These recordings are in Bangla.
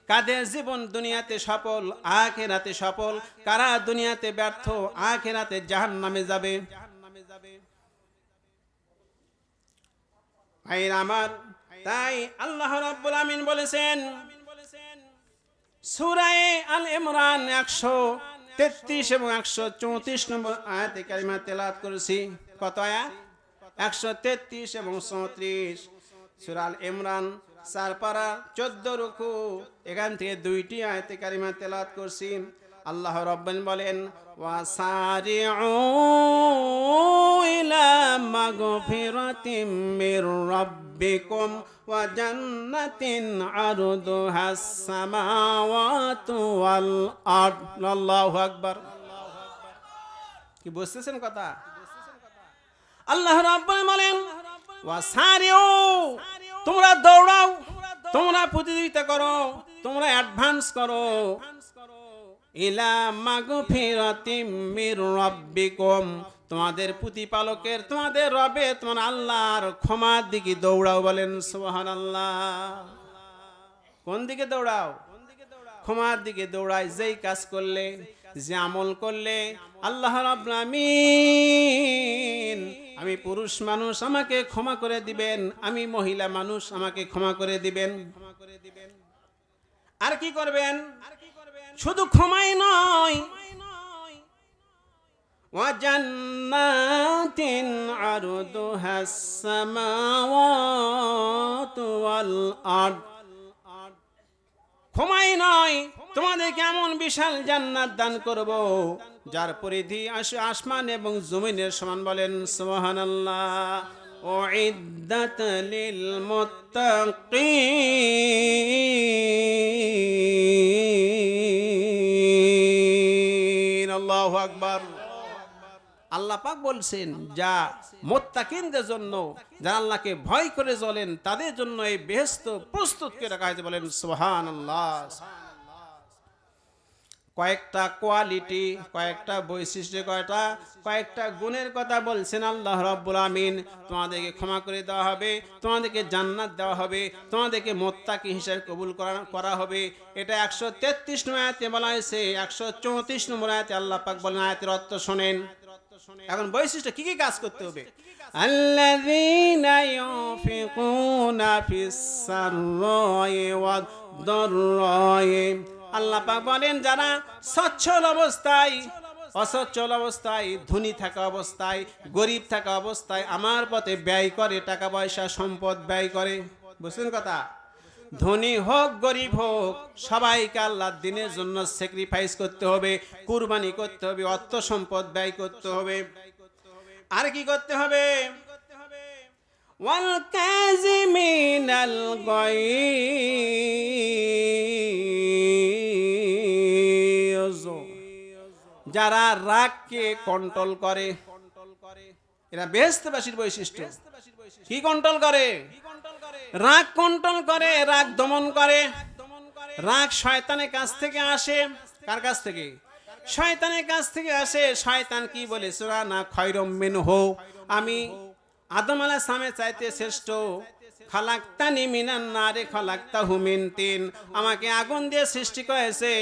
কাদের জীবন দুনিয়াতে সফল, আখিরাতে সফল, কারা দুনিয়াতে ব্যর্থ, আখিরাতে জাহান্নামে যাবে। ভাইরা আমার, তাই আল্লাহ রাব্বুল আমিন বলেছেন সূরা আল ইমরান 133 এবং 134 নম্বর আয়াতে কারিমা তেলাওয়াত করেছি। কত আয়াত? 133 এবং 34। সূরা আল ইমরান 4 পারা 14 রুকু, এখান থেকে দুইটি আয়াতে কারিমা তেলাওয়াত করছি। আল্লাহ রাব্বুল বলেন ওয়াসারিউ ইলা মাগফিরাতিম মির রাব্বিকুম ওয়া জান্নাতিন আরদুহাস সামাওয়াতু ওয়াল আরদ। আল্লাহু আকবার। কি বুঝতেছেন কথা? আল্লাহ রাব্বুল বলেন ওয়াসারিউ, তোমরা দৌড়াও, তোমরা প্রতিযোগিতা করো, তোমরা অ্যাডভান্স করো ইলা মাগফিরাতিম মির রাব্বিকুম, তোমাদের প্রতিপালকের, তোমাদের রবের, তোমার আল্লাহর ক্ষমার দিকে দৌড়াও। বলেন সুবহানাল্লাহ। কোন দিকে দৌড়াও? ক্ষমার দিকে দৌড়াই। যেই কাজ করলে, যে আমল করলে আল্লাহ রাব্বুল আমিন, আমি পুরুষ মানুষ আমাকে ক্ষমা করে দিবেন, আমি মহিলা মানুষ আমাকে ক্ষমা করে দিবেন। আর কি করবেন? শুধু ক্ষমাই নয়, ওয়া জান্নাতিন আরদুহাস সামাওয়াতু ওয়াল আরদ, ক্ষমাই নয়, তোমাদেরকে এমন বিশাল জান্নাত দান করব যার পরিধি আসমান এবং জমিনের সমান। বলেন সুবহানাল্লাহ। উইদ্দাত লিল মুত্তাকিন। আল্লাহু আকবার। আল্লাহ পাক বলছেন যা মুত্তাকিনদের জন্য, যারা আল্লাহকে ভয় করে চলেন তাদের জন্য এই বেহেশত প্রস্তুত করে রাখা হয়েছে। বলেন সুবহানাল্লাহ। কয়েকটা কোয়ালিটি, কয়েকটা বৈশিষ্ট্য, কয়েকটা গুণের কথা বলছেন আল্লাহ রাব্বুল আমিন। তোমাদেরকে ক্ষমা করে দেওয়া হবে, তোমাদেরকে জান্নাত দেওয়া হবে, তোমাদেরকে মুত্তাকি হিসেবে কবুল করা হবে। এটা 133 নম্বর আয়াতে বলা হয়েছে। 134 নম্বর আয়াতে আল্লাহ পাক বলেন, আয়াতের অর্থ শোনেন। এখন বৈশিষ্ট্য কি কি কাজ করতে হবে? আল্লাযীনা ইউনফিকুনা ফিস সাররাই ওয়াদ দাররাই, আল্লাহ পাক বলেন যারা সচ্ছল অবস্থায়, অসচ্ছল অবস্থায়, ধনী থাকা অবস্থায়, গরিব থাকা অবস্থায় আমার পথে ব্যয় করে, টাকা পয়সা সম্পদ ব্যয় করে। বুঝছেন কথা? ধনী হোক গরিব হোক, সবাইকে আল্লাহর দ্বীনের জন্য স্যাক্রিফাইস করতে হবে, কুরবানি করতে হবে, অর্থ সম্পদ ব্যয় করতে হবে। আর কি করতে হবে? ওয়াল কাযিমিনাল গায়য, যারা রাগকে কন্ট্রোল করে। এরা বেহেশতবাসীর বৈশিষ্ট্য। কি কন্ট্রোল করে? রাগ কন্ট্রোল করে, রাগ দমন করে। রাগ শয়তানের কাছ থেকে আসে। কার কাছ থেকে? শয়তানের কাছ থেকে আসে। শয়তান কি বলে? সূরা না খায়রুম মিনহু, আমি আদম আলাইহিস সালামের চাইতে শ্রেষ্ঠ। খালাকতানি মিনান নারে খালাকতাহু মিন তিন, আমাকে আগুন দিয়ে সৃষ্টি করেছে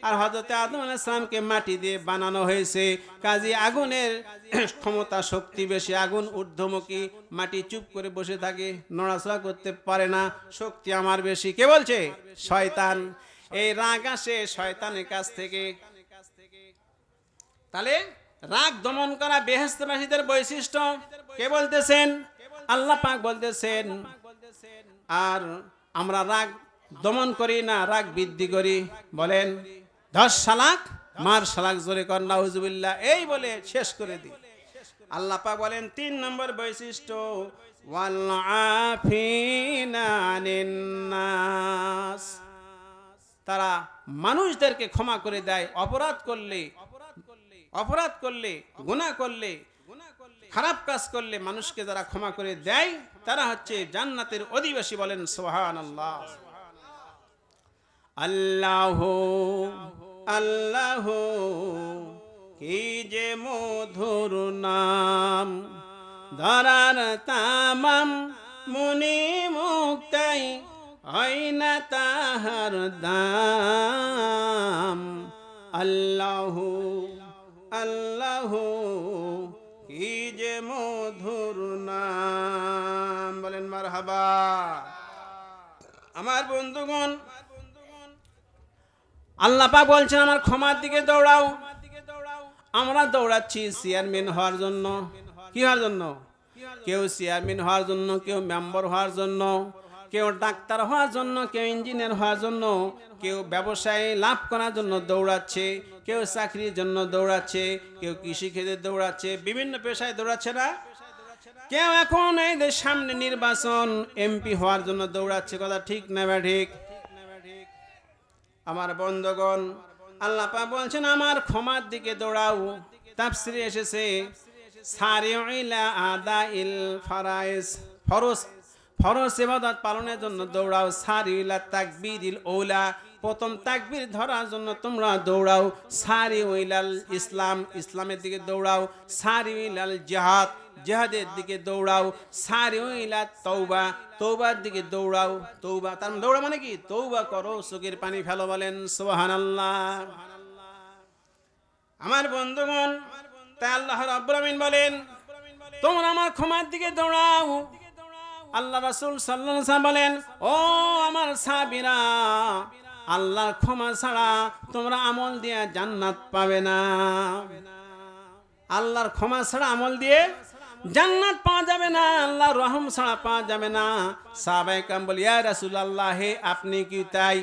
আর হযরত আদম আলাইহিস সালামকে মাটি দিয়ে বানানো হয়েছে। কাজী আগুনের ক্ষমতা শক্তি বেশি, আগুন ঊর্ধ্বমুখী, মাটি চুপ করে বসে থাকে, নড়াচড়া করতে পারে না, শক্তি আমার বেশি। কে বলছে? শয়তান। এই রাগ আসে শয়তানের কাছ থেকে। তাহলে রাগ দমন করা বেহেশতবাসীদের বৈশিষ্ট্য। কে বলতেছেন? আল্লাহ পাক বলতেছেন। আর আমরা রাগ দমন করি না, রাগ বৃদ্ধি করি। বলেন 10 শালাক মার শালাক, জোরে কর নাউজুবিল্লাহ, এই বলে শেষ করে দিই। আল্লাহ পাক বলেন 3 নম্বর বৈশিষ্ট্য ওয়াল আফিনা আনিন নাস, তারা মানুষদেরকে ক্ষমা করে দেয়। অপরাধ করলে, গুনাহ করলে, খারাপ কাজ করলে মানুষকে যারা ক্ষমা করে দেয় তারা হচ্ছে জান্নাতের অধিবাসী। বলেন সুবহানাল্লাহ। আল্লাহ আল্লাহ কি যে মধুর নাম, ধরার তামাম মুনি মুক্তাই হয় না তাহার দাম। আল্লাহ আল্লাহ কি যে মধুর নাম, বলেন মারহাবা। আমার বন্ধুগণ, আল্লাহ পাক বলছেন আমার ক্ষমার দিকে দৌড়াও। আমরা দৌড়াচ্ছি চেয়ারম্যান হওয়ার জন্য। কি হওয়ার জন্য? কেউ চেয়ারম্যান হওয়ার জন্য, কেউ মেম্বার হওয়ার জন্য, কেউ ডাক্তার হওয়ার জন্য, কেউ ইঞ্জিনিয়ার হওয়ার জন্য, কেউ ব্যবসায় লাভ করার জন্য দৌড়াচ্ছে, কেউ চাকরির জন্য দৌড়াচ্ছে, কেউ কৃষিক্ষেত্রে দৌড়াচ্ছে, বিভিন্ন পেশায় দৌড়াচ্ছে না? কেউ এখন এই যে সামনে নির্বাচন, এমপি হওয়ার জন্য দৌড়াচ্ছে। কথা ঠিক না বা ঠিক? আমার বন্ধুগণ, আল্লাহ পাক বলছেন আমার ক্ষমার দিকে দৌড়াও। তাফসিরে এসেছে সারিউ ইলা আদাইল ফারাইজ, ফরজ ইবাদত পালনের জন্য দৌড়াও। সারিউ ইলা তাকবীরিল ওলা, প্রথম তাকবীর ধরার জন্য তোমরা দৌড়াও। সারিউ ইলাল ইসলাম, ইসলামের দিকে দৌড়াও। সারিউ ইলাল জিহাদ, জিহাদের দিকে দৌড়াও। সারিউ ইলা তওবা, তওবার দিকে দৌড়াও। তওবা তার দৌড়া মানে কি? তওবা করো, চোখের পানি ফেলো, বলেন সুবহানাল্লাহ। আমার বন্ধুগণ, তাই আল্লাহ রাব্বুল আমিন বলেন তোমরা আমার ক্ষমার দিকে দৌড়াও। আল্লাহ রাসূল সাল্লাল্লাহু আলাইহি ওয়াসাল্লাম বলেন ও আমার সাহাবীরা, আল্লাহর ক্ষমা ছাড়া তোমরা আমল দিয়ে জান্নাত পাবে না। আল্লাহর ক্ষমা ছাড়া আমল দিয়ে জান্নাত পাওয়া যাবে না, আল্লাহর রহম ছাড়া পাওয়া যাবে না। সাহাবায়ে কেরাম বলে ইয়া রাসূলুল্লাহ, হে আপনি কি তাই?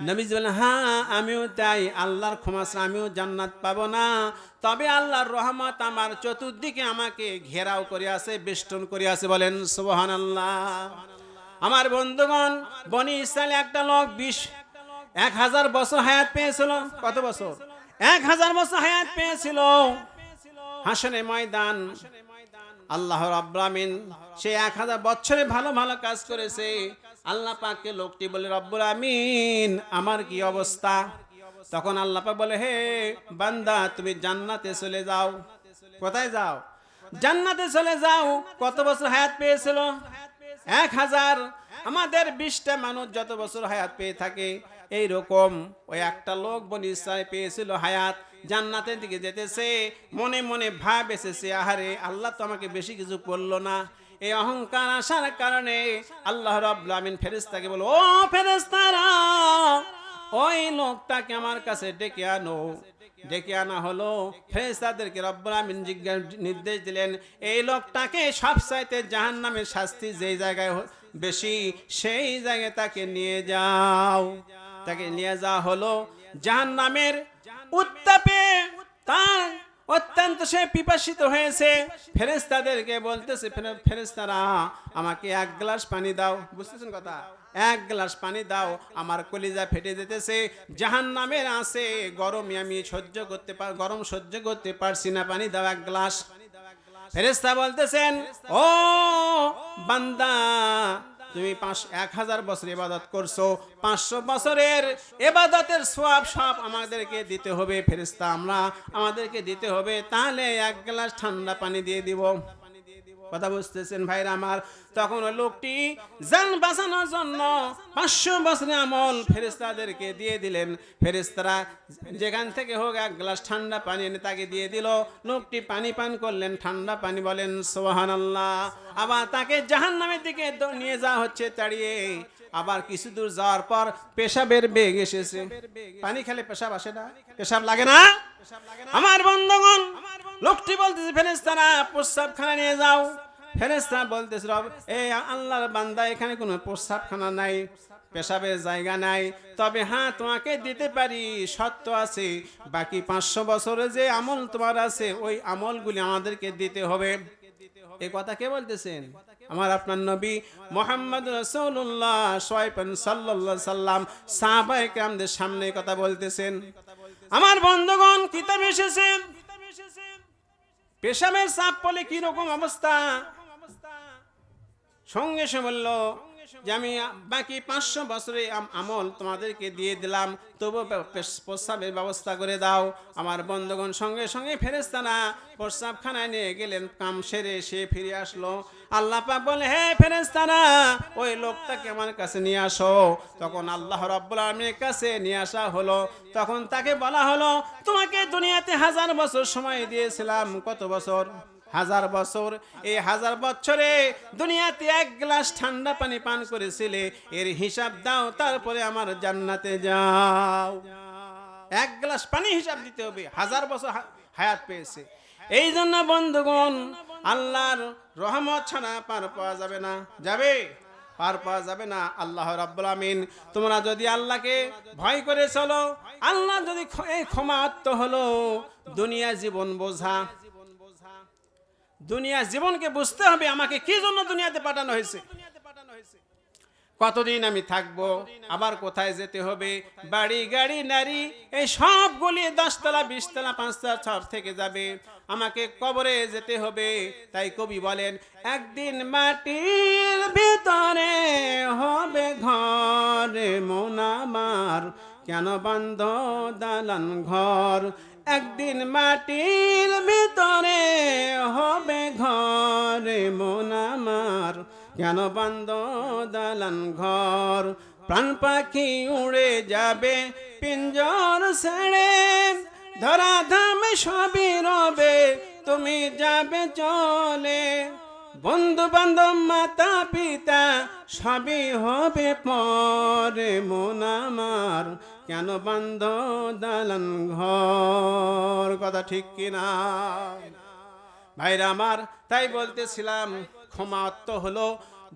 নবীজি বলেন হ্যাঁ আমিও তাই, আল্লাহর ক্ষমা ছাড়া আমিও জান্নাত পাবো না। তবে আল্লাহর রহমত আমার চতুর্দিকে আমাকে ঘেরাও করে আছে, বেষ্টন করে আছে, বলেন সুবহানাল্লাহ। আমার বন্ধুগণ, বনি ইসরাইল একটা লোক 1000 বছর হায়াত পেয়েছিল। কত বছর? 1000 বছর হায়াত পেয়েছিল। হাসরের ময়দান আল্লাহ রাব্বুল আমিন সে 1000 বছরে ভালো ভালো কাজ করেছে। আল্লাহ পাককে লোকটি বলে রব্বুল আমিন আমার কি অবস্থা? তখন আল্লাহ পাক বলে হে বান্দা তুমি জান্নাতে চলে যাও। কোথায় যাও? জান্নাতে চলে যাও। কত বছর হায়াত পেয়েছিল? 1000। আমাদের 20টা মানুষ যত বছর হায়াত পেয়ে থাকে, এই রকম ওই একটা লোক বনি ইসরাইল পেয়েছিল হায়াত, জান্নাতের দিকে যেতেছে। মনে মনে ভাব এসেছে আহারে আল্লাহ তো আমাকে বেশি কিছু করলো না। এই অহংকার আসার কারণে আল্লাহ রাব্বুল আমিন ফেরেশতাকে বলে ও ফেরেশতারা, ওই লোকটাকে আমার কাছে ডেকে আনো। ডেকে আনা হলো। ফেরেশতাদেরকে রব্বুল আমিন নির্দেশ দিলেন এই লোকটাকে সবচাইতে জাহান্নামের শাস্তি যেই জায়গায় বেশি সেই জায়গায় তাকে নিয়ে যাও। তাকে নিয়ে যাওয়া হলো। জাহান্নামের উত্তাপে তার অত্যন্ত সে পিপাসিত হয়েছে। ফেরেশতাদেরকে বলতেছে ফেরেশতারা আমাকে 1 গ্লাস পানি দাও। বুঝতেছেন কথা? 1 গ্লাস পানি দাও, আমার কলিজা ফেটে যেতেছে। জাহান্নামের আছে গরমে আমি গরম সহ্য করতে পারছি না, পানি দাও 1 গ্লাস। ফেরেশতা বলতেছেন ও বান্দা তুমি 1000 বছর ইবাদত করছো, 500 বছরের ইবাদতের সওয়াব সব আমাদেরকে দিতে হবে। ফেরেশতা আমাদেরকে দিতে হবে, তাহলে 1 গ্লাস ঠান্ডা পানি দিয়ে দিব। কথা বুঝতেছেন ভাইরা আমার? তখন ওই লোকটি জান বাঁচানোর জন্য 500 বছরের আমল ফেরেশতাদেরকে দিয়ে দিলেন। ফেরেশতারা যেখান থেকে হোক 1 গ্লাস ঠান্ডা পানি এনে তাকে দিয়ে দিল। লোকটি পানি পান করলেন, ঠান্ডা পানি, বলেন সুবহানাল্লাহ। আবার তাকে জাহান্নামের দিকে নিয়ে যাওয়া হচ্ছে তাড়িয়ে। আবার কিছু দূর যাওয়ার পর পেশাবের বেগ এসেছে। পানি খেলে পেশাব আসে না? পেশাব লাগে না? আমার বন্ধুগণ, লোকটি বলতেছে ফেরেশতারা প্রস্রাবখানা নিয়ে যাও। ফেরেশতা বলতেছে এই আল্লাহর বান্দা এখানে কোনো প্রস্রাবখানা নাই, পেশাবের জায়গা নাই, তবে হ্যাঁ তোমাকে দিতে পারি, শর্ত আছে। বাকি 500 বছরে যে আমল তোমার আছে ওই আমলগুলি আমাদেরকে দিতে হবে। এই কথা কে বলতেছেন? আমার আপনার নবী মুহাম্মদ রাসূলুল্লাহ সাল্লাল্লাহু আলাইহি সাল্লাম সাহাবায়ে কেরামদের সামনে কথা বলতেছেন। আমার বন্ধুগণ, কিতাব এসেছে পেশাবের চাপ পড়লে কি রকম অবস্থা। সঙ্গে সে বলল যে আমি বাকি 500 বছরে আমল তোমাদেরকে দিয়ে দিলাম, তবু প্রস্রাবের ব্যবস্থা করে দাও। আমার বন্ধুগণ, সঙ্গে সঙ্গে ফেরেশতারা প্রস্রাবখানায় নিয়ে গেলেন। কাম সেরে সে ফিরে আসলো। আল্লাহ পাক বলে, হে ফেরেশতারা, ওই লোকটাকে আমার কাছে নিয়ে আসো। তখন আল্লাহ রাব্বুল আলামিনের কাছে নিয়ে আসা হলো। তখন তাকে বলা হলো, তোমাকে দুনিয়াতে 1000 বছর সময় দিয়েছিলাম। কত বছর? 1000 বছর। এই 1000 বছরে দুনিয়াতে 1 গ্লাস ঠান্ডা পানি পান করেছিলে, এর হিসাব দাও, তারপরে আমার জান্নাতে যাও। 1 গ্লাস পানি হিসাব দিতে হবে। 1000 বছর হায়াত পেয়েছে। এই জন্য বন্ধুগণ, আল্লাহর রহমত ছাড়া পার পাওয়া যাবে না। যাবে? পার পাওয়া যাবে না। আল্লাহ রাব্বুল আমিন, তোমরা যদি আল্লাহকে ভয় করে চলো, আল্লাহ যদি এই ক্ষমাত্ম হলো, দুনিয়া জীবন বোঝা, দুনিয়া জীবনকে বুঝতে হবে আমাকে কি জন্য দুনিয়াতে পাঠানো হয়েছে, কতদিন আমি থাকবো, আবার কোথায় যেতে হবে, বাড়ি গাড়ি নারী এই সবগুলি 10 তলা 20 তলা 5 তলা ছাদ থেকে যাবে, আমাকে কবরে যেতে হবে। তাই কবি বলেন, একদিন মাটির ভিতরে হবে ঘর, মন আমার কেন বান্ধ দালান ঘর। একদিন মাটির ভিতরে হবে ঘর, মন আমার কেন বান্ধ দালান ঘর। প্রাণ পাখি উড়ে যাবে পিঞ্জর ছেড়ে, ধরা ধামে সবই রবে, তুমি যাবে চলে। বন্ধু বান্ধব মাতা পিতা সবই হবে পরে, মন আমার কেন বান্ধ দালান ঘর। কথা ঠিক কিনা ভাইরা আমার? তাই বলতেছিলাম, ক্ষমাত্ম হলো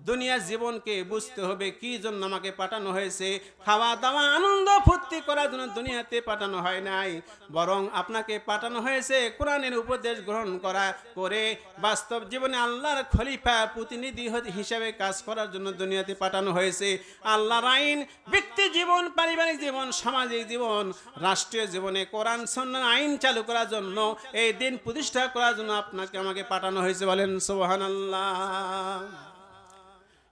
দুনিয়ার জীবনকে বুঝতে হবে কি জন্য আমাকে পাঠানো হয়েছে। খাওয়া দাওয়া আনন্দ ফুর্তি করার জন্য দুনিয়াতে পাঠানো হয় নাই, বরং আপনাকে পাঠানো হয়েছে কোরআনের উপদেশ গ্রহণ করা করে বাস্তব জীবনে আল্লাহর খলিফা প্রতিনিধি হিসেবে কাজ করার জন্য দুনিয়াতে পাঠানো হয়েছে। আল্লাহর আইন ব্যক্তি জীবন, পারিবারিক জীবন, সামাজিক জীবন, রাষ্ট্রীয় জীবনে কোরআন সুন্নাহর আইন চালু করার জন্য, এই দিন প্রতিষ্ঠা করার জন্য আপনাকে আমাকে পাঠানো হয়েছে। বলেন সুবহানাল্লাহ।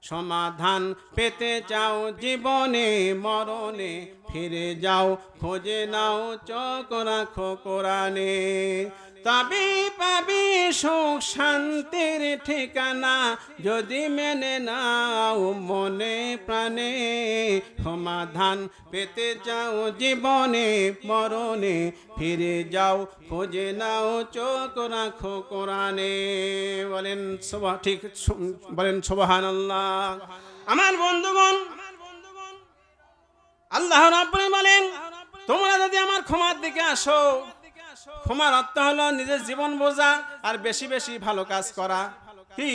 সমাধান পেতে চাও জীবনে মরণে, ফিরে যাও খোঁজে নাও চোখ রাখো কোরআনে, তবে পাবি সুখ শান্তির ঠিকানা, যদি মেনে নাও মনে প্রাণে। সমাধান পেতে চাও জীবনে মরণে, ফিরে যাও খোঁজে নাও চোখ রাখো কোরআনে। বলেন ঠিক, বলেন সুবহানাল্লাহ। আমার বন্ধুগণ, আল্লাহ রাব্বুল বলেন, তোমরা যদি আমার ক্ষমার দিকে আসো, ক্ষমার অর্থ হলো নিজের জীবন বোঝা আর বেশি বেশি ভালো কাজ করা। কি?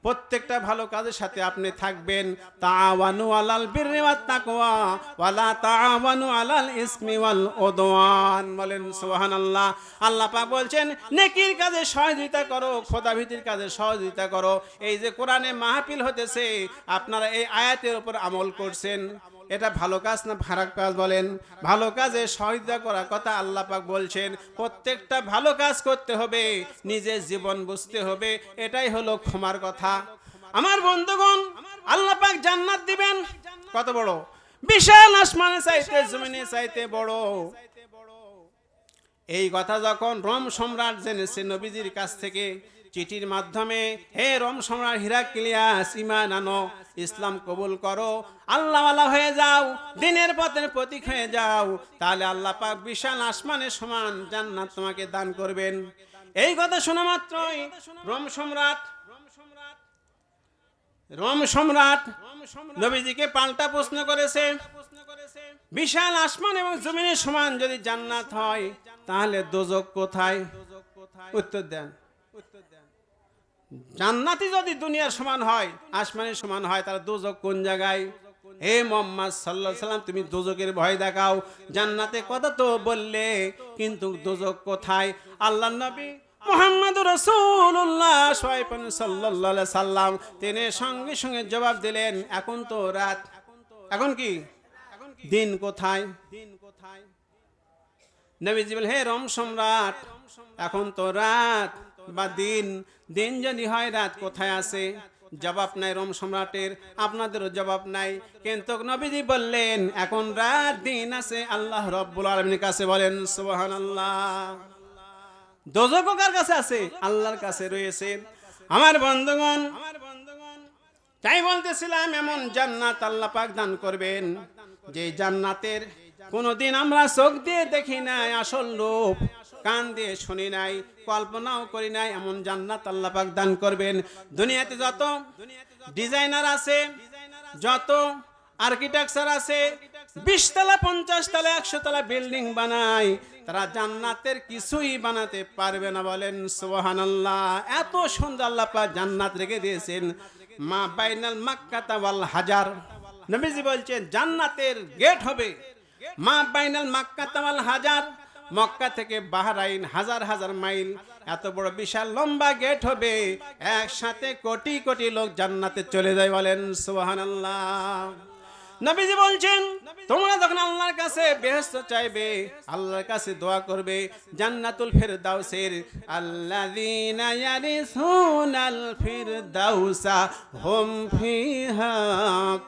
প্রত্যেকটা ভালো কাজের সাথে আপনি থাকবেন। তাআওয়ানু আলাল বিররি ওয়াত তাকওয়া ওয়ালা তাআওয়ানু আলাল ইসমি ওয়াল উদওয়ান। বলেন সুবহানাল্লাহ। আল্লাহ পাক বলছেন, নেকির কাজে সহযোগিতা করো, খোদাভীতির কাজে সহযোগিতা করো। এই যে কোরআনে মাহফিল হতেছে, আপনারা এই আয়াতের উপর আমল করছেন, এটা ভালো কাজ না খারাপ কাজ? বলেন। ভালো কাজে সহযোগিতা করার কথা আল্লাহ পাক বলছেন। প্রত্যেকটা ভালো কাজ করতে হবে, নিজের জীবন বুঝতে হবে, এটাই হলো ক্ষমার কথা। আমার বন্ধুগণ, আল্লাহ পাক জান্নাত দিবেন, কত বড়! বিশাল, আসমানে চাইতে জমিনে চাইতে বড়। এই কথা যখন রোম সম্রাট জেনেছে নবীজির কাছ থেকে চিঠির মাধ্যমে, হে রোম সম্রাট হিরাক্লিয়াস, ঈমান আনো, ইসলাম কবুল করো, আল্লাহওয়ালা হয়ে যাও, দিনের পথের প্রতীক হয়ে যাও, তাহলে আল্লাহ পাক বিশাল আসমানের সমান জান্নাত তোমাকে দান করবেন। এই কথা শোনা মাত্রই রোম সম্রাট নবীজিকে পাল্টা প্রশ্ন করেছে, বিশাল আসমান এবং জমিনের সমান যদি জান্নাত হয়, তাহলে দোজখ কোথায়? উত্তর দেন। জান্নাতি যদি দুনিয়ার সমান হয়, আসমানের সমান হয়, তাহলে দোজখ কোন জায়গায়? হে মুহাম্মদ সাল্লাল্লাহু আলাইহি ওয়াসাল্লাম, তুমি দোজখের ভয় দেখাও। জান্নাতে কথা তো বললে, কিন্তু দোজখ কোথায়? আল্লাহর নবী মুহাম্মদুর রাসূলুল্লাহ সাল্লাল্লাহু আলাইহি সাল্লাম তিনি সঙ্গে সঙ্গে জবাব দিলেন, এখন তো রাত, এখন কি দিন কোথায়? নবীজি বলেন, হে রোম সম্রাট, এখন তো রাত বা দিন, দিন যদি হয় রাত কোথায় আছে? জবাব নাই রোম সম্রাটের, আপনাদেরও জবাব নাই। কিন্তু নবীজি বললেন, এখন রাত দিন আছে আল্লাহ রাব্বুল আলামিনের কাছে। বলেন সুবহানাল্লাহ। দোজখ কার কাছে আছে? আল্লাহর কাছে রয়েছে। আমার বন্ধুগণ, তাই বলতেছিলাম এমন জান্নাত আল্লাহ পাক দান করবেন যে জান্নাতের কোনোদিন আমরা চোখ দিয়ে দেখি নাই, আসল রূপ কান দিয়ে শুনি নাই, কল্পনাও করি নাই, এমন জান্নাত আল্লাহ পাক দান করবেন। দুনিয়াতে যত ডিজাইনার আছে, যত আর্কিটেকচার আছে, 20 তলা 50 তলা 100 তলা বিল্ডিং বানায়, তারা জান্নাতের কিছুই বানাতে পারবে না। বলেন সুবহানাল্লাহ। এত সুন্দর আল্লাহ পাক জান্নাত রেখে দিয়েছেন। মা বাইনাল মাক্কাতা ওয়াল হাজার, নবীজি বলছেন জান্নাতের গেট হবে মা বাইনাল মাক্কাতা ওয়াল হাজার, মক্কা থেকে বাহরাইন হাজার হাজার মাইল, এত বড় বিশাল লম্বা গেট হবে, একসাথে কোটি কোটি লোক জান্নাতে চলে যায়। বলেন সুবহানাল্লাহ। নবীজি বলছেন তোমরা যখন আল্লাহর কাছে বেহেশত চাইবে, আল্লাহর কাছে দোয়া করবে, জান্নাতুল ফিরদাউসের আল্লাযীনা ইয়ারিসুনাল ফিরদাউসা হুম ফিহা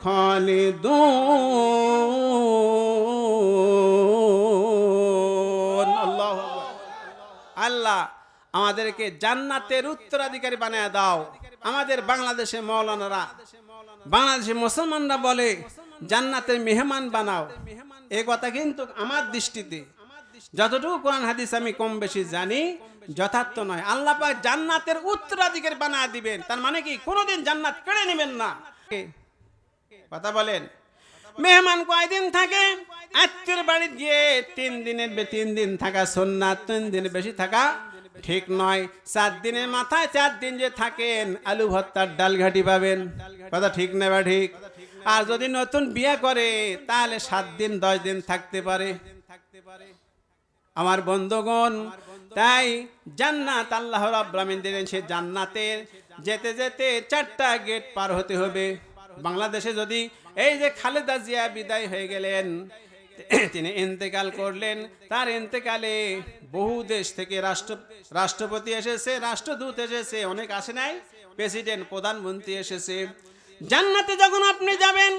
খালিদুন। আল্লাহু আকবার। আল্লাহ আমাদেরকে জান্নাতের উত্তরাধিকারী বানায় দাও। আমাদের বাংলাদেশে মাওলানারা, বাংলাদেশের মুসলমানরা বলে জান্নাতের মেহমান বানাও। এই কথা কিন্তু আমার দৃষ্টিতে, যতটুকু কোরআন হাদিস আমি কম বেশি জানি, যথার্থ নয়। আল্লাহ পাক জান্নাতের উত্তরাধিকারী বানায় দিবেন, তার মানে কি কোনোদিন জান্নাত কেড়ে নেবেন না। কথা বলেন। মেহমান কয়দিন থাকে? আত্মীয়ের বাড়ি গিয়ে 3 দিন থাকা সুন্নাত, 3 দিনের বেশি থাকা ঠিক নয়। 4 দিনের মাথায় 4 দিন যে থাকেন, আলু ভর্তার ডাল ঘাটি পাবেন। কথা ঠিক না বা ঠিক? আর যদি নতুন বিয়ে করে তাহলে 7 দিন 10 দিন থাকতে পারে। আমার বন্ধুগণ, তাই জান্নাত আল্লাহ রাব্বুল আমিন দিলেন, সে জান্নাতের যেতে যেতে 4টা গেট পার হতে হবে। বাংলাদেশে যদি এই যে খালেদা জিয়া বিদায় হয়ে গেলেন, তিনি ইন্তেকাল করলেন, তার ইন্তেকালে বহু দেশ থেকে রাষ্ট্রপতি এসেছে, রাষ্ট্রদূত এসেছে, অনেক আসে নাই, প্রেসিডেন্ট প্রধানমন্ত্রী এসেছে। জান্নাতে যখন আপনি যাবেন,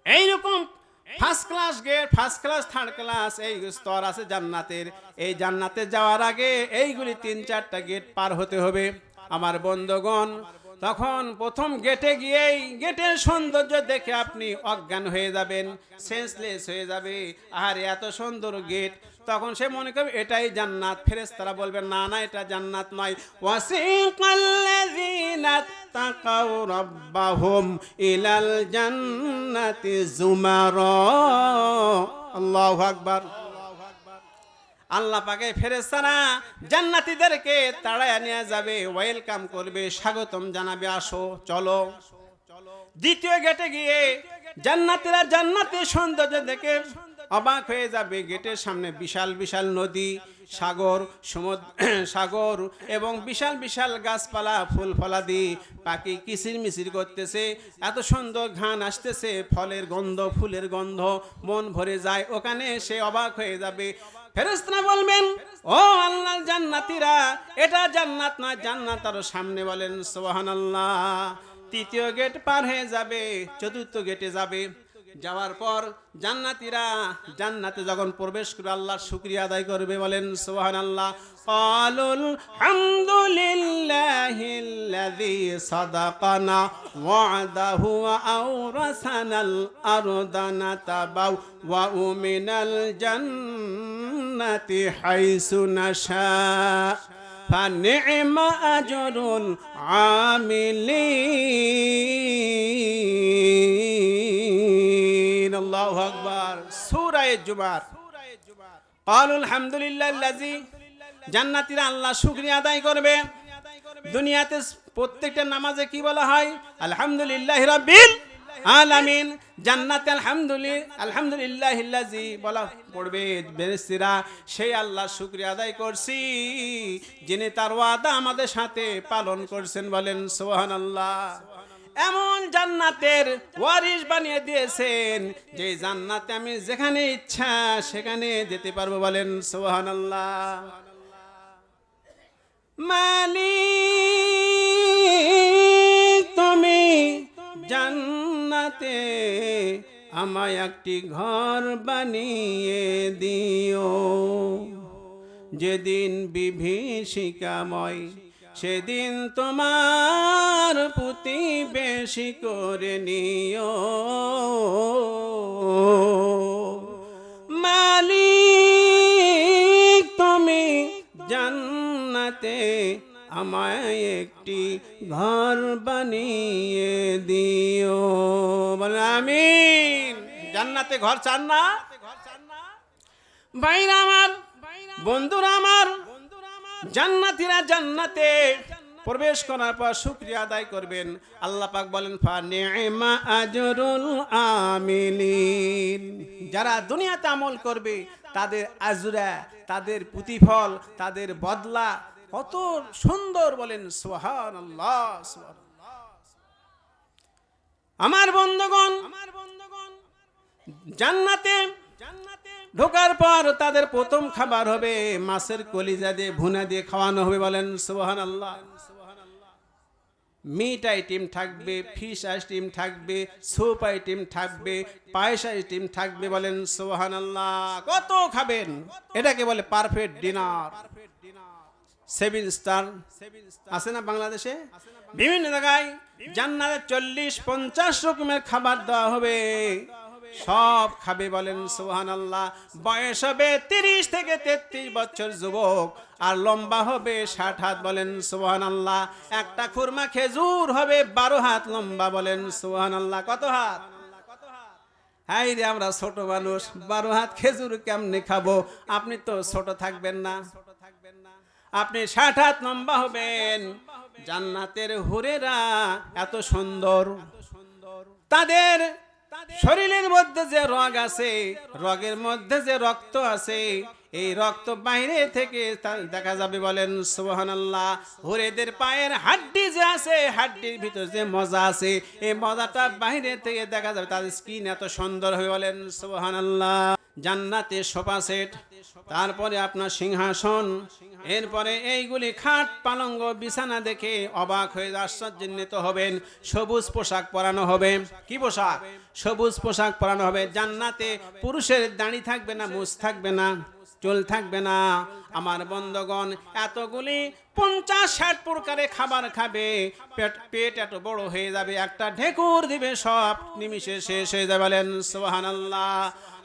এইরকম first class gate, first class, third class, এই স্তর আছে জান্নাতের। এই জান্নাতে যাওয়ার আগে এইগুলি 3-4টা গেট পার হতে হবে। আমার বন্ধুগণ, তখন প্রথম গেটে গিয়েই গেটের সৌন্দর্য দেখে আপনি অজ্ঞান হয়ে যাবেন, সেন্সলেস হয়ে যাবে। আর এত সুন্দর গেট, তখন সে মনে করবে এটাই জান্নাত। ফেরেশতারা বলবেন না না, এটা জান্নাত নয়। ওয়াসিকাল্লাযীনা তাকাউ রাব্বাহুম ইলাল জান্নাতি যুমারা। আল্লাহু আকবার। আল্লাহ পাকে ফেরেশতারা জান্নাতীদেরকে তাড়ায় নিয়ে যাবে, ওয়েলকাম করবে, স্বাগতম জানাবে, আসো চলো। দ্বিতীয় গেটে গিয়ে জান্নাতীরা জান্নাতের সৌন্দর্য দেখে অবাক হয়ে যাবে। গেটের সামনে বিশাল বিশাল নদী, সাগর, সমুদ্র, সাগর এবং বিশাল বিশাল গাছপালা, ফুল ফলাদি, পাখি কিচির মিচির করতেছে, এত সুন্দর ঘ্রাণ আসতেছে, ফলের গন্ধ, ফুলের গন্ধ, মন ভরে যায়। ওখানে সে অবাক হয়ে যাবে। ফেরেশতারা বলবেন ও আল্লাহর জান্নাতীরা, এটা জান্নাত না, জান্নাত আরো সামনে। বলেন সুবহানাল্লাহ। তৃতীয় গেট পার হয়ে যাবে, চতুর্থ গেটে যাবে। যাওয়ার পর জান্নাতীরা জান্নাতে যখন প্রবেশ করে আল্লাহর শুকরিয়া আদায় করবে। বলেন সুবহানাল্লাহ। ক্বালুল হামদুলিল্লাহিল্লাযী সাদাকানা ওয়া'দাহু ওয়া আওরাসানাল আরদা নাতাবাওয়াউ মিনাল জান্নাতি হাইসু নাশা ফানি'মা আজরুল আমিলিন। আল্লাহু আকবার। সূরা জুমার। ক্বালুল হামদুলিল্লাহিল্লাযী, জান্নাতীরা আল্লাহ শুকরিয়া আদায় করবে। দুনিয়াতে প্রত্যেকটা নামাজে কি বলা হয়? আলহামদুলিল্লাহি রাব্বিল আলামিন। জান্নাতে আলহামদুলিল্লাহিল্লাযী বলা পড়বে বেরেস্তিরা, সেই আল্লাহ শুকরিয়া আদায় করছি যিনি তার ওয়াদা আমাদের সাথে পালন করছেন। বলেন সুবহানাল্লাহ। এমন জান্নাতের ওয়ারিশ বানিয়ে দিয়েছেন যে জান্নাতে আমি যেখানে ইচ্ছা সেখানে যেতে পারবো। বলেন সুবহানাল্লাহ। মালিক তুমি জান্নাতে আমায় একটি ঘর বানিয়ে দিও, যেদিন বিভীষিকাময় সেদিন তোমার প্রতি বেশি করে নিও মালিক তুমি জান্নাতে আমায় একটি ঘর বানিয়ে দিও বলে আমিন। জান্নাতে ঘর চান না ভাইরা আমার, বন্ধুরা আমার? জান্নাতীরা জান্নাতে প্রবেশ করার পর শুকরিয়া আদায় করবেন। আল্লাহ পাক বলেন ফানিমা আজরুল আমিলিন, যারা দুনিয়াতে আমল করবে তাদের আজরা, তাদের প্রতিফল, তাদের বদলা কত সুন্দর, বলেন সুবহানাল্লাহ। আমার বন্ধুগণ, জান্নাতে ঢোকার পর তাদের প্রথম খাবার হবে মাছের কলিজা দিয়ে ভুনা দিয়ে খাওয়ানো হবে, বলেন সুবহানাল্লাহ। মিট আইটেম থাকবে, ফিশ আইটেম থাকবে, স্যুপ আইটেম থাকবে, পায়েস আইটেম থাকবে, বলেন সুবহানাল্লাহ। কত খাবেন? এটাকে বলে পারফেক্ট ডিনার। 7 স্টার আছে না বাংলাদেশে? বিভিন্ন জায়গায় জান্নাতে 40-50 রকমের খাবার দেওয়া হবে, সব খাবে, বলেন সুবহানাল্লাহ। বয়স হবে 30 থেকে 33 বছর যুবক, আর লম্বা হবে 60 হাত, বলেন সুবহানাল্লাহ। একটা খুরমা খেজুর হবে 12 হাত লম্বা, বলেন সুবহানাল্লাহ। কত হাত? হাই রে, আমরা ছোট মানুষ, 12 হাত খেজুর কেমনে খাবো? আপনি তো ছোট থাকবেন না, আপনি 60 হাত লম্বা হবেন। জান্নাতের হুরেরা এত সুন্দর, তাদের শরীরের মধ্যে যে রগ আছে, রগের মধ্যে যে রক্ত আছে, এই রক্ত বাইরে থেকে দেখা যাবে, বলেন সুবহানাল্লাহ। হুরেদের পায়ের হাড্ডি যে আছে, হাড্ডির ভিতর যে মজা আছে, এই মজাটা বাইরে থেকে দেখা যাবে। তাদের স্কিন এত সুন্দর হবে, বলেন সুবহানাল্লাহ। জান্নাতে সোফা সেট, তারপরে আপনার সিংহাসন, এরপরে এইগুলি খাট পালঙ্গ বিছানা দেখে অবাক হয়ে আশ্চর্যান্বিত হবেন। সবুজ পোশাক পরানো হবে। কি পোশাক? সবুজ পোশাক পরানো হবে। জান্নাতে পুরুষের দাড়ি থাকবে না, মুছ থাকবে না, চুল থাকবে না। আমার বন্ধগণ, এতগুলি 50-60 প্রকারে খাবার খাবে, পেট এত বড় হয়ে যাবে, একটা ঢেকুর দিবে, সব নিমিষে শেষ হয়ে যাবে, বলেন সুবহানাল্লাহ।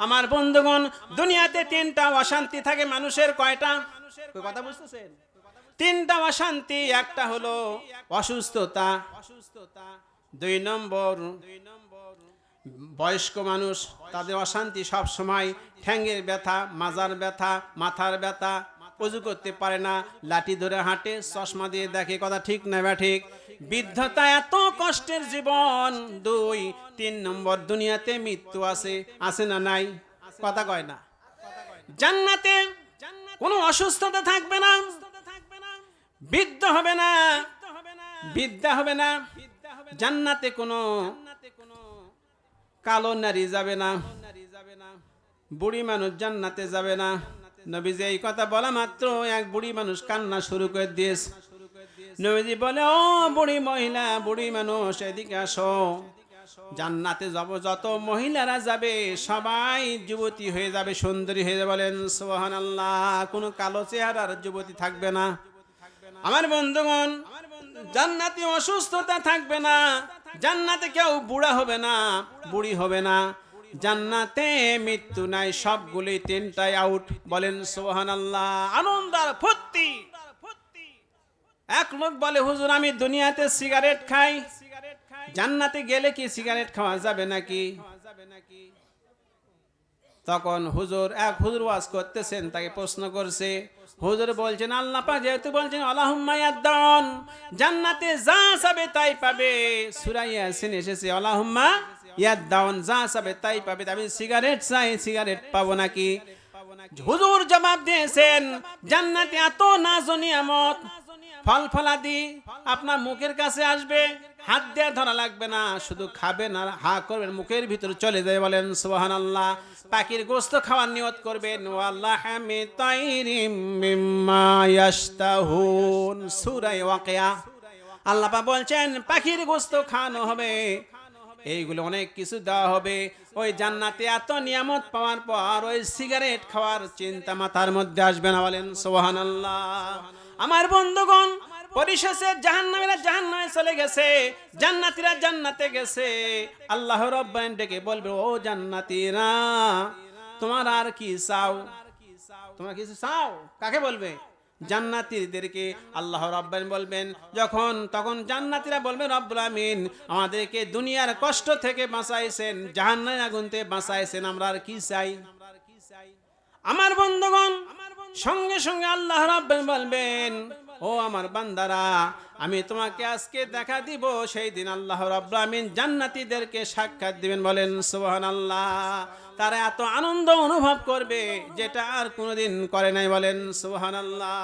আমার বন্ধুগণ, দুনিয়াতে 3টা অশান্তি থাকে মানুষের। কয়টা? কথা বুঝতেছেন? 3টা অশান্তি। একটা হলো অসুস্থতা, 2 নম্বর বয়স্ক মানুষ, তাদের অশান্তি সব সময়, ঠ্যাঙ্গের ব্যথা, মাজার ব্যথা, মাথার ব্যথা, অজু করতে পারে না, লাঠি ধরে হাঁটে, চশমা দিয়ে দেখে। কথা ঠিক না বা ঠিক? বৃদ্ধতা, এত কষ্টের জীবন। 2-3 নম্বর দুনিয়াতে মৃত্যু আছে, আছে না নাই? কথা কয় না। জান্নাতে কোনো অসুস্থতা থাকবে না, বৃদ্ধ হবে না, বিদ্যা হবে না। জান্নাতে কোনো কালো নারী যাবে না, বুড়ি মানুষ জান্নাতে যাবে না। নবীজি এই কথা বলা মাত্র এক বুড়ি মানুষ কান্না শুরু করে দিয়েছে। নবীজি বলে, ও বুড়ি মহিলা, বুড়ি মানুষ, এদিকে আসো। জান্নাতে যাব, যত মহিলারা যাবে সবাই যুবতী হয়ে যাবে, সুন্দরী হয়ে যাবে, বলেন সুবহানাল্লাহ। কোনো কালো চেহারার যুবতী থাকবে না। আমার বন্ধুগণ, জান্নাতে অসুস্থতা থাকবে না, জান্নাতে কেউ বুড়া হবে না, বুড়ি হবে না। জান্নাতে মৃত্যু নাই, সবগুলি 3টাই আউট, বলেন সুবহানাল্লাহ। আনন্দ আর ফুর্তি। এক লোক বলে, হুজুর আমি দুনিয়াতে সিগারেট খাই, জান্নাতে গেলে কি সিগারেট খাওয়া যাবে নাকি? তখন এক হুজুর ওয়াজ করতেছেন, তাকে প্রশ্ন করছে। হুজুর বলছেন, আল্লাহ পাক যেহেতু বলছেন আল্লাহুম্মা ইয়াদ্দাউন, জান্নাতে যা চাবে তাই পাবে। সূরা ইয়াসিন এসেছে আল্লাহুম্মা ইয়াদ্দাউন, যা চাবে তাই পাবে। আমি সিগারেট চাই, সিগারেট পাবো নাকি? হুজুর জবাব দিয়েছেন, জান্নাতে এত নাজ নিয়ামত, ফল ফলাদি আপনার মুখের কাছে আসবে, হাত দিয়ে ধরা লাগবে না, শুধু খাবেন আর হা করবেন, মুখের ভিতরে চলে যায়, বলেন সুবহানাল্লাহ। পাখির গোশত খাওয়ার নিয়ত করবেন, ওয়ালাহমি তাইরিম মিম্মা ইয়াশতাহুন, সূরা ওয়াকিয়া। আল্লাহ পাক বলছেন পাখির গোশত খাওয়ানো হবে, এইগুলো অনেক কিছু দেওয়া হবে। ওই জান্নাতে এত নিয়ামত পাওয়ার পর ওই সিগারেট খাওয়ার চিন্তা মাথার মধ্যে আসবে না, বলেন সুবহানাল্লাহ। আমার বন্ধুগণ, পরিশেষে জাহান্নামীরা জাহান্নামে চলে গেছে, জান্নাতীরা জান্নাতে গেছে। আল্লাহ রাব্বুল আলামিন ডেকে বলবে, ও জান্নাতীরা, তোমার আর কি চাও? তোমরা কিছু চাও? কাকে বলবে? জান্নাতীদেরকে আল্লাহ রাব্বুল আলামিন বলবেন। তখন জান্নাতীরা বলবে, রব্বুল আমিন আমাদেরকে দুনিয়ার কষ্ট থেকে বাঁচাইছেন, জাহান্নামের আগুন থেকে বাঁচাইছেন, আমরা আর কি চাই? আমার বন্ধুগণ, সঙ্গে সঙ্গে আল্লাহ রাব্বুল আলামিন বলবেন, ও আমার বান্দারা, আমি তোমাকে আজকে দেখা দিব। সেই দিন আল্লাহ রাব্বুল আমিন জান্নাতীদেরকে সাক্ষাৎ দিবেন। বলেন সুবহানাল্লাহ। তারা এত আনন্দ অনুভব করবে যেটা আর কোনোদিন করে নাই। বলেন সুবহানাল্লাহ।